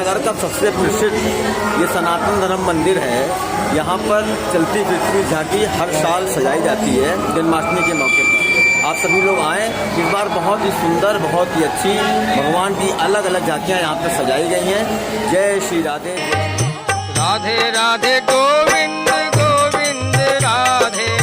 नगर का सबसे प्रसिद्ध ये सनातन धर्म मंदिर है। यहाँ पर चलती फिरती झांकी हर साल सजाई जाती है जन्माष्टमी के मौके पर। आप सभी लोग आएँ। इस बार बहुत ही सुंदर, बहुत ही अच्छी भगवान की अलग अलग झांकियाँ यहाँ पर सजाई गई हैं। जय श्री राधे। राधे राधे गोविंद गोविंद राधे